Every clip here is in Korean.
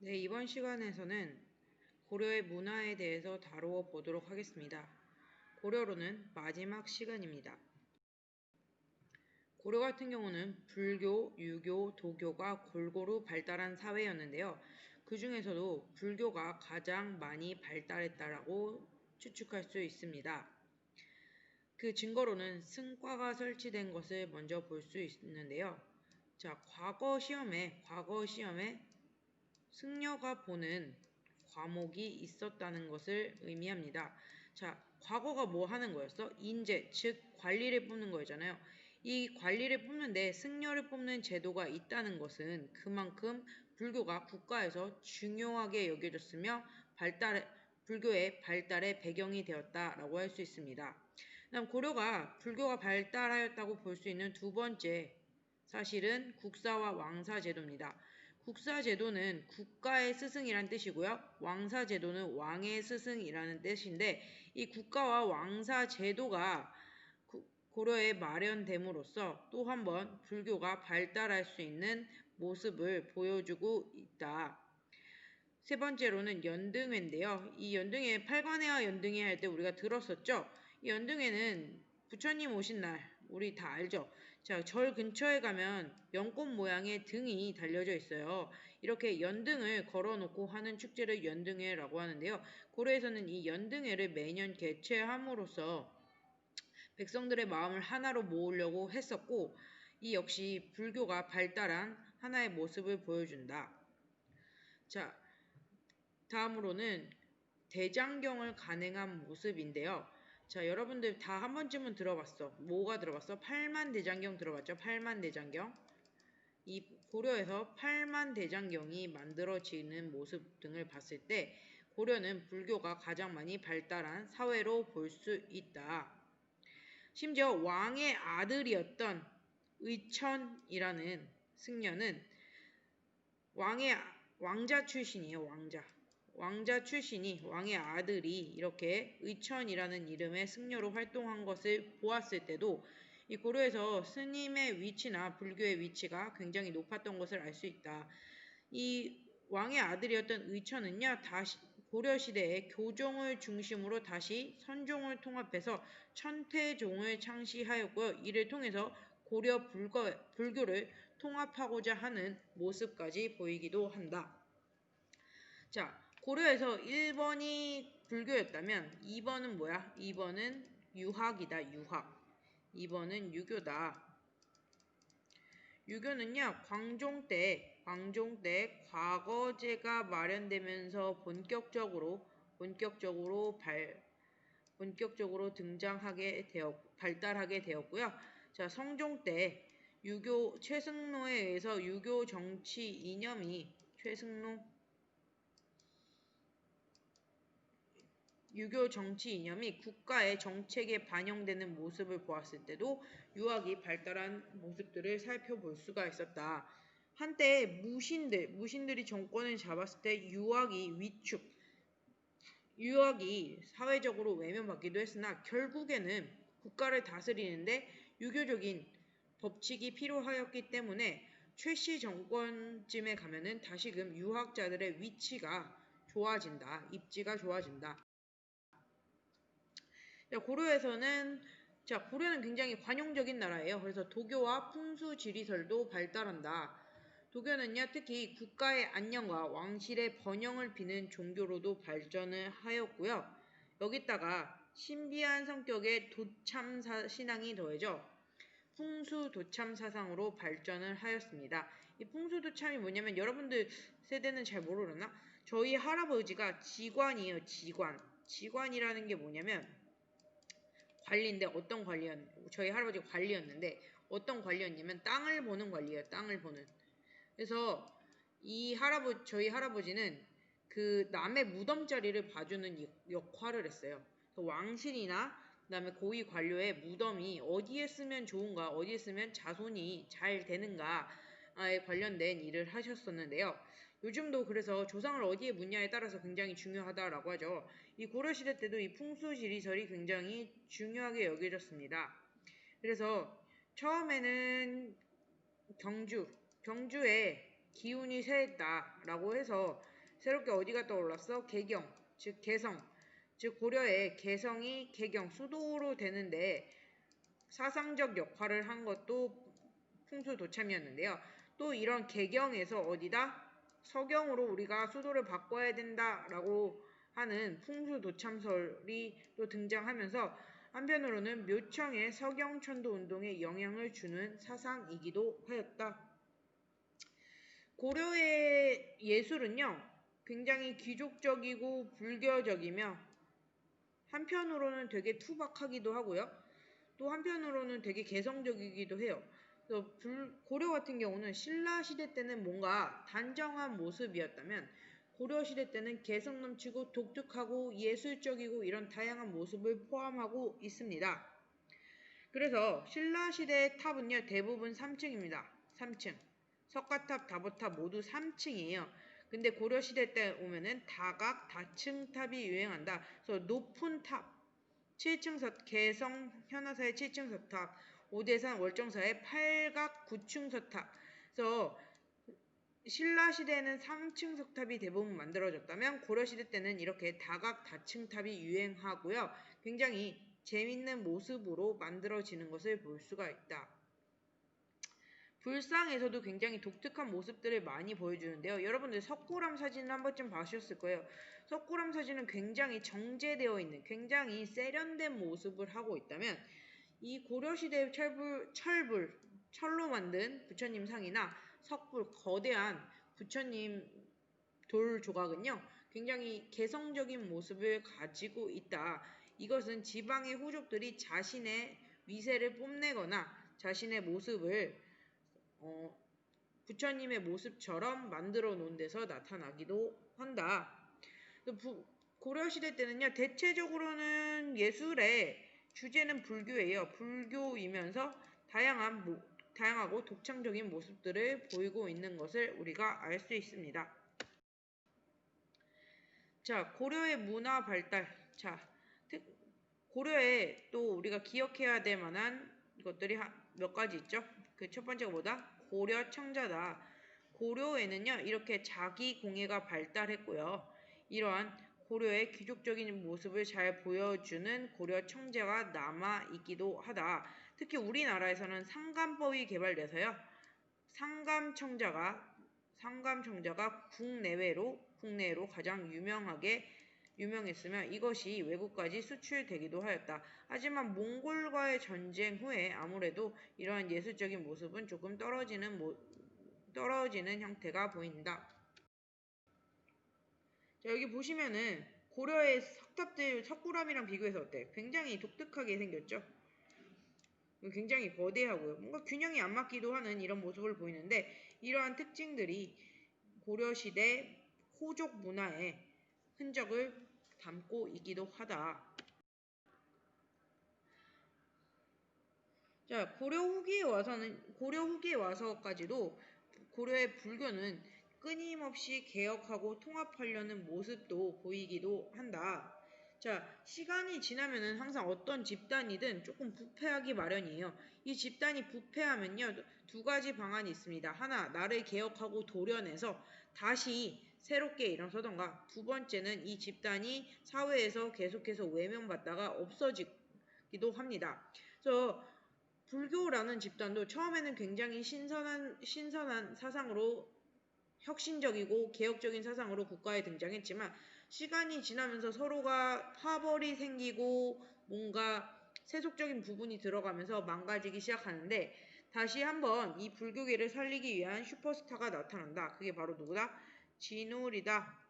네, 이번 시간에서는 고려의 문화에 대해서 다루어 보도록 하겠습니다. 고려로는 마지막 시간입니다. 고려 같은 경우는 불교, 유교, 도교가 골고루 발달한 사회였는데요. 그 중에서도 불교가 가장 많이 발달했다라고 추측할 수 있습니다. 그 증거로는 승과가 설치된 것을 먼저 볼 수 있는데요. 자, 과거 시험에 승려가 보는 과목이 있었다는 것을 의미합니다. 자, 과거가 뭐 하는 거였어? 인재, 즉 관리를 뽑는 거잖아요. 이 관리를 뽑는데 승려를 뽑는 제도가 있다는 것은 그만큼 불교가 국가에서 중요하게 여겨졌으며 불교의 발달의 배경이 되었다라고 할 수 있습니다. 그다음 고려가 불교가 발달하였다고 볼 수 있는 두 번째 사실은 국사와 왕사 제도입니다. 국사 제도는 국가의 스승이란 뜻이고요. 왕사 제도는 왕의 스승이라는 뜻인데 이 국가와 왕사 제도가 고려에 마련됨으로써 또 한 번 불교가 발달할 수 있는 모습을 보여주고 있다. 세 번째로는 연등회인데요. 이 연등회, 팔관회와 연등회 할 때 우리가 들었었죠. 이 연등회는 부처님 오신 날, 우리 다 알죠. 자, 절 근처에 가면 연꽃 모양의 등이 달려져 있어요. 이렇게 연등을 걸어놓고 하는 축제를 연등회라고 하는데요. 고려에서는 이 연등회를 매년 개최함으로써 백성들의 마음을 하나로 모으려고 했었고, 이 역시 불교가 발달한 하나의 모습을 보여준다. 자, 다음으로는 대장경을 간행한 모습인데요. 자, 여러분들 다 한 번쯤은 들어봤어. 뭐가 들어봤어? 팔만대장경 들어봤죠? 팔만대장경. 이 고려에서 팔만대장경이 만들어지는 모습 등을 봤을 때 고려는 불교가 가장 많이 발달한 사회로 볼 수 있다. 심지어 왕의 아들이었던 의천이라는 승려는 왕자 출신이에요. 왕자 출신이 왕의 아들이 이렇게 의천이라는 이름의 승려로 활동한 것을 보았을 때도 이 고려에서 스님의 위치나 불교의 위치가 굉장히 높았던 것을 알 수 있다. 이 왕의 아들이었던 의천은요, 다시 고려 시대에 교종을 중심으로 다시 선종을 통합해서 천태종을 창시하였고요. 이를 통해서 고려 불교를 통합하고자 하는 모습까지 보이기도 한다. 자, 고려에서 1번이 불교였다면 2번은 뭐야? 2번은 유학이다. 유학. 2번은 유교다. 유교는요, 광종 때 과거제가 마련되면서 본격적으로 발달하게 되었고요. 자, 성종 때 유교 최승로에 의해서 유교 정치 이념이 국가의 정책에 반영되는 모습을 보았을 때도 유학이 발달한 모습들을 살펴볼 수가 있었다. 한때 무신들이 정권을 잡았을 때 유학이 사회적으로 외면받기도 했으나 결국에는 국가를 다스리는데 유교적인 법칙이 필요하였기 때문에 최씨 정권쯤에 가면은 다시금 유학자들의 위치가 좋아진다. 입지가 좋아진다. 고려는 굉장히 관용적인 나라예요. 그래서 도교와 풍수지리설도 발달한다. 도교는요, 특히 국가의 안녕과 왕실의 번영을 비는 종교로도 발전을 하였고요. 여기다가 신비한 성격의 도참 신앙이 더해져 풍수도참 사상으로 발전을 하였습니다. 이 풍수도참이 뭐냐면 여러분들 세대는 잘 모르나? 저희 할아버지가 지관이에요. 지관이라는 게 뭐냐면 관리인데 저희 할아버지가 관리였는데 어떤 관리였냐면 땅을 보는 관리예요. 땅을 보는. 그래서 저희 할아버지는 그 남의 무덤자리를 봐주는 역할을 했어요. 왕실이나 그다음에 고위 관료의 무덤이 어디에 쓰면 좋은가, 어디에 쓰면 자손이 잘 되는가에 관련된 일을 하셨었는데요. 요즘도 그래서 조상을 어디에 묻냐에 따라서 굉장히 중요하다라고 하죠. 이 고려시대 때도 이 풍수지리설이 굉장히 중요하게 여겨졌습니다. 그래서 처음에는 경주에 기운이 세했다라고 해서 새롭게 어디가 떠올랐어? 개경, 즉 개성, 즉 고려의 개성이 개경, 수도로 되는데 사상적 역할을 한 것도 풍수도참이었는데요. 또 이런 개경에서 어디다? 서경으로 우리가 수도를 바꿔야 된다라고 하는 풍수도참설이 또 등장하면서 한편으로는 묘청의 서경천도 운동에 영향을 주는 사상이기도 하였다. 고려의 예술은요, 굉장히 귀족적이고 불교적이며 한편으로는 되게 투박하기도 하고요. 또 한편으로는 되게 개성적이기도 해요. 그래서 고려 같은 경우는 신라 시대 때는 뭔가 단정한 모습이었다면 고려 시대 때는 개성 넘치고 독특하고 예술적이고 이런 다양한 모습을 포함하고 있습니다. 그래서 신라 시대의 탑은요 대부분 3층입니다. 3층. 석가탑, 다보탑 모두 3층이에요. 근데 고려 시대 때 오면은 다각, 다층탑이 유행한다. 그래서 높은 탑, 7층 개성 현화사의 7층 서탑, 오대산 월정사의 8각 9층 서탑. 그래서 신라 시대에는 3층 석탑이 대부분 만들어졌다면 고려 시대 때는 이렇게 다각 다층탑이 유행하고요. 굉장히 재밌는 모습으로 만들어지는 것을 볼 수가 있다. 불상에서도 굉장히 독특한 모습들을 많이 보여주는데요. 여러분들 석굴암 사진을 한 번쯤 봐주셨을 거예요. 석굴암 사진은 굉장히 정제되어 있는, 굉장히 세련된 모습을 하고 있다면 이 고려시대의 철로 만든 부처님 상이나 석불, 거대한 부처님 돌 조각은요. 굉장히 개성적인 모습을 가지고 있다. 이것은 지방의 후족들이 자신의 위세를 뽐내거나 자신의 모습을 부처님의 모습처럼 만들어 놓은 데서 나타나기도 한다. 고려시대 때는요, 대체적으로는 예술의 주제는 불교예요. 불교이면서 다양하고 독창적인 모습들을 보이고 있는 것을 우리가 알 수 있습니다. 자, 고려의 문화 발달. 자, 고려에 또 우리가 기억해야 될 만한 것들이 몇 가지 있죠. 그 첫 번째가 뭐다? 고려 청자다. 고려에는요, 이렇게 자기 공예가 발달했고요. 이러한 고려의 귀족적인 모습을 잘 보여주는 고려 청자가 남아있기도 하다. 특히 우리나라에서는 상감법이 개발돼서요. 상감청자가 국내외로 가장 유명했으며 이것이 외국까지 수출되기도 하였다. 하지만 몽골과의 전쟁 후에 아무래도 이러한 예술적인 모습은 조금 떨어지는 형태가 보인다. 자, 여기 보시면은 고려의 석탑들 석굴암이랑 비교해서 어때? 굉장히 독특하게 생겼죠? 굉장히 거대하고요. 뭔가 균형이 안 맞기도 하는 이런 모습을 보이는데 이러한 특징들이 고려시대 호족 문화의 흔적을 담고 있기도 하다. 자, 고려 후기에 와서까지도 고려의 불교는 끊임없이 개혁하고 통합하려는 모습도 보이기도 한다. 자, 시간이 지나면은 항상 어떤 집단이든 조금 부패하기 마련이에요. 이 집단이 부패하면요, 두 가지 방안이 있습니다. 하나, 나를 개혁하고 도려내서 다시 새롭게 일어서던가, 두 번째는 이 집단이 사회에서 계속해서 외면받다가 없어지기도 합니다. 그래서 불교라는 집단도 처음에는 굉장히 신선한 사상으로 혁신적이고 개혁적인 사상으로 국가에 등장했지만 시간이 지나면서 서로가 파벌이 생기고 뭔가 세속적인 부분이 들어가면서 망가지기 시작하는데 다시 한번 이 불교계를 살리기 위한 슈퍼스타가 나타난다. 그게 바로 누구다? 진울이다.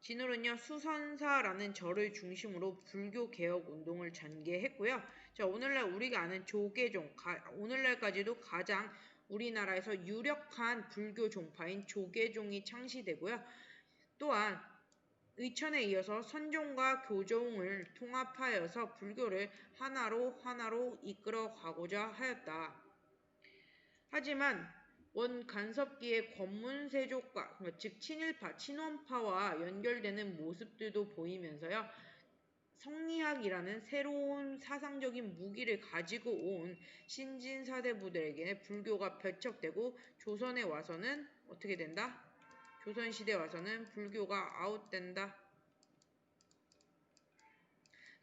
진울은요, 수선사라는 절을 중심으로 불교 개혁 운동을 전개했고요. 자, 오늘날 우리가 아는 조계종, 오늘날까지도 가장 우리나라에서 유력한 불교 종파인 조계종이 창시되고요. 또한 의천에 이어서 선종과 교종을 통합하여서 불교를 하나로 이끌어 가고자 하였다. 하지만 원간섭기의 권문세족과 즉 친일파, 친원파와 연결되는 모습들도 보이면서요. 성리학이라는 새로운 사상적인 무기를 가지고 온 신진사대부들에게 불교가 배척되고 조선에 와서는 어떻게 된다? 조선시대 와서는 불교가 아웃된다.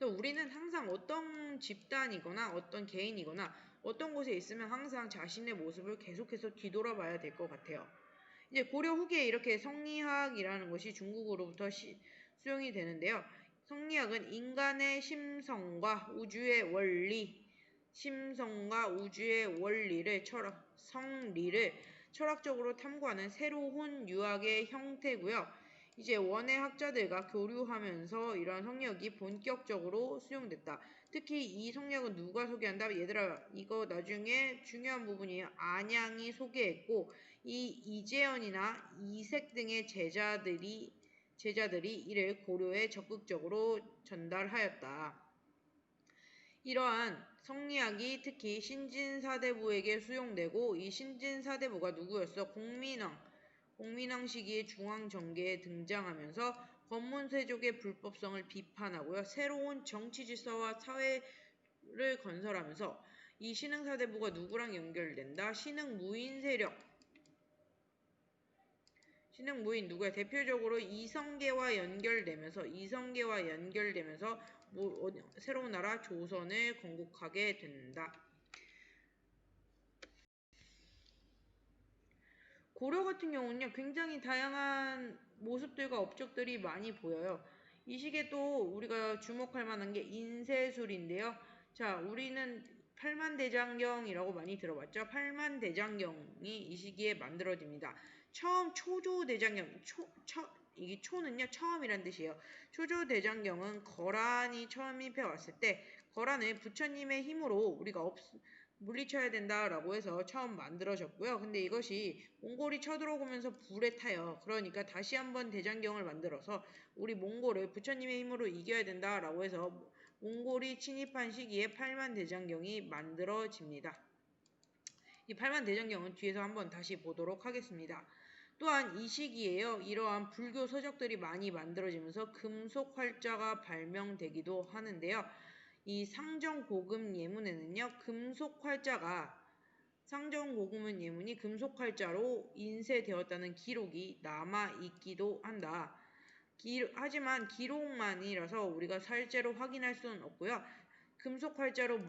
우리는 항상 어떤 집단이거나 어떤 개인이거나 어떤 곳에 있으면 항상 자신의 모습을 계속해서 뒤돌아봐야 될 것 같아요. 이제 고려 후기에 이렇게 성리학이라는 것이 중국으로부터 수용이 되는데요. 성리학은 인간의 심성과 우주의 원리를 성리를 철학적으로 탐구하는 새로운 유학의 형태고요. 이제 원의 학자들과 교류하면서 이러한 성리학이 본격적으로 수용됐다. 특히 이 성리학은 누가 소개한다? 얘들아, 이거 나중에 중요한 부분이에요. 안양이 소개했고 이 이재현이나 이색 등의 제자들이 이를 고려에 적극적으로 전달하였다. 이러한 성리학이 특히 신진사대부에게 수용되고 이 신진사대부가 누구였어? 공민왕 시기의 중앙정계에 등장하면서 권문세족의 불법성을 비판하고요. 새로운 정치질서와 사회를 건설하면서 이 신흥사대부가 누구랑 연결된다? 신흥무인 누구야? 대표적으로 이성계와 연결되면서 새로운 나라 조선을 건국하게 된다. 고려 같은 경우는요, 굉장히 다양한 모습들과 업적들이 많이 보여요. 이 시기에 또 우리가 주목할 만한 게 인쇄술인데요. 자, 우리는 팔만대장경이라고 많이 들어봤죠? 팔만대장경이 이 시기에 만들어집니다. 처음 초조대장경, 이게 초는요, 처음이란 뜻이에요. 초조대장경은 거란이 처음 입혀왔을 때 거란을 부처님의 힘으로 우리가 물리쳐야 된다라고 해서 처음 만들어졌고요. 근데 이것이 몽골이 쳐들어오면서 불에 타요. 그러니까 다시 한번 대장경을 만들어서 우리 몽골을 부처님의 힘으로 이겨야 된다라고 해서 몽골이 침입한 시기에 팔만대장경이 만들어집니다. 이 팔만대장경은 뒤에서 한번 다시 보도록 하겠습니다. 또한 이 시기에요. 이러한 불교 서적들이 많이 만들어지면서 금속활자가 발명되기도 하는데요. 이 상정고금 예문에는요. 상정고금 예문이 금속활자로 인쇄되었다는 기록이 남아있기도 한다. 하지만 기록만이라서 우리가 실제로 확인할 수는 없고요. 금속활자로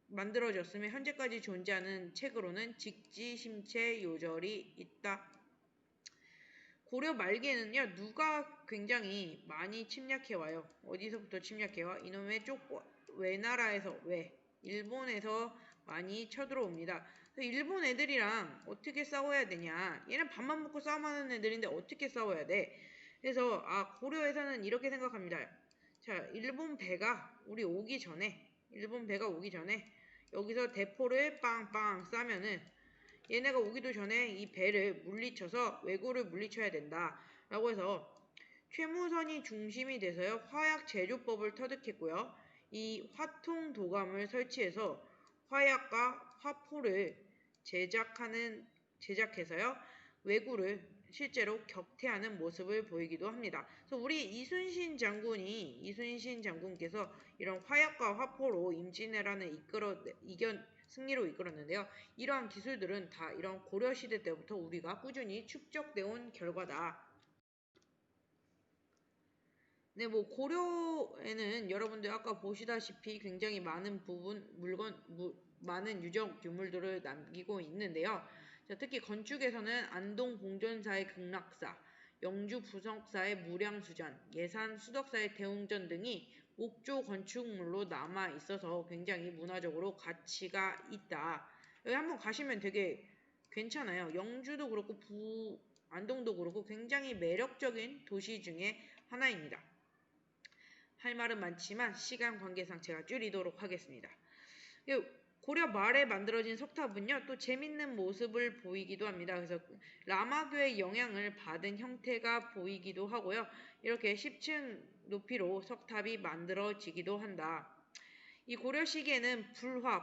만들어졌으며 현재까지 존재하는 책으로는 직지심체 요절이 있다. 고려 말기에는요, 누가 굉장히 많이 침략해와요. 어디서부터 침략해와? 이놈의 외나라에서, 일본에서 많이 쳐들어옵니다. 일본 애들이랑 어떻게 싸워야 되냐? 얘는 밥만 먹고 싸움하는 애들인데 어떻게 싸워야 돼? 그래서 고려에서는 이렇게 생각합니다. 자, 일본 배가 오기 전에 여기서 대포를 빵빵 쏴면은 얘네가 오기도 전에 이 배를 물리쳐서 왜구를 물리쳐야 된다 라고 해서 최무선이 중심이 돼서요 화약 제조법을 터득했고요. 이 화통 도감을 설치해서 화약과 화포를 제작해서요 왜구를 실제로 격퇴하는 모습을 보이기도 합니다. 그래서 우리 이순신 장군께서 이런 화약과 화포로 임진왜란을 승리로 이끌었는데요. 이러한 기술들은 다 이런 고려시대 때부터 우리가 꾸준히 축적되어 온 결과다. 네, 고려에는 여러분들 아까 보시다시피 굉장히 많은 많은 유적 유물들을 남기고 있는데요. 자, 특히 건축에서는 안동 봉전사의 극락사, 영주 부석사의 무량수전, 예산 수덕사의 대웅전 등이 목조 건축물로 남아 있어서 굉장히 문화적으로 가치가 있다. 여기 한번 가시면 되게 괜찮아요. 영주도 그렇고 안동도 그렇고 굉장히 매력적인 도시 중에 하나입니다. 할 말은 많지만 시간 관계상 제가 줄이도록 하겠습니다. 고려 말에 만들어진 석탑은요, 또 재밌는 모습을 보이기도 합니다. 그래서 라마교의 영향을 받은 형태가 보이기도 하고요. 이렇게 10층 높이로 석탑이 만들어지기도 한다. 이 고려 시기에는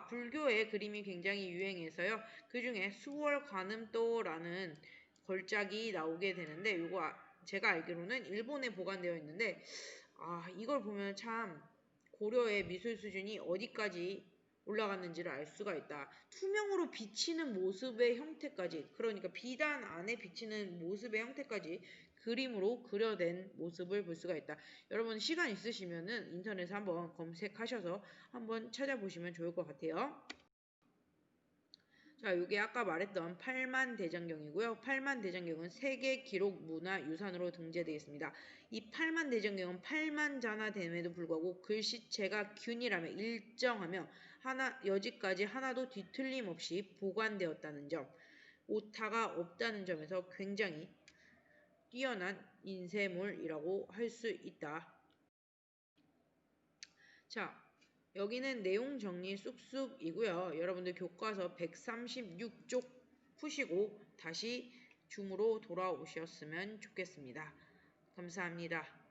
불교의 그림이 굉장히 유행해서요. 그 중에 수월관음도라는 걸작이 나오게 되는데, 이거 제가 알기로는 일본에 보관되어 있는데, 이걸 보면 참 고려의 미술 수준이 어디까지 올라갔는지를 알 수가 있다. 투명으로 비치는 모습의 형태까지, 그러니까 비단 안에 비치는 모습의 형태까지 그림으로 그려낸 모습을 볼 수가 있다. 여러분 시간 있으시면은 인터넷에 한번 검색하셔서 한번 찾아보시면 좋을 것 같아요. 자, 이게 아까 말했던 팔만대장경이고요. 팔만대장경은 세계 기록 문화유산으로 등재되어 있습니다. 이 팔만대장경은 8만자나 됨에도 불구하고 글씨체가 균일하며 일정하며 여지까지 하나도 뒤틀림 없이 보관되었다는 점, 오타가 없다는 점에서 굉장히 뛰어난 인쇄물이라고 할 수 있다. 자, 여기는 내용 정리 쑥쑥이고요. 여러분들 교과서 136쪽 푸시고 다시 줌으로 돌아오셨으면 좋겠습니다. 감사합니다.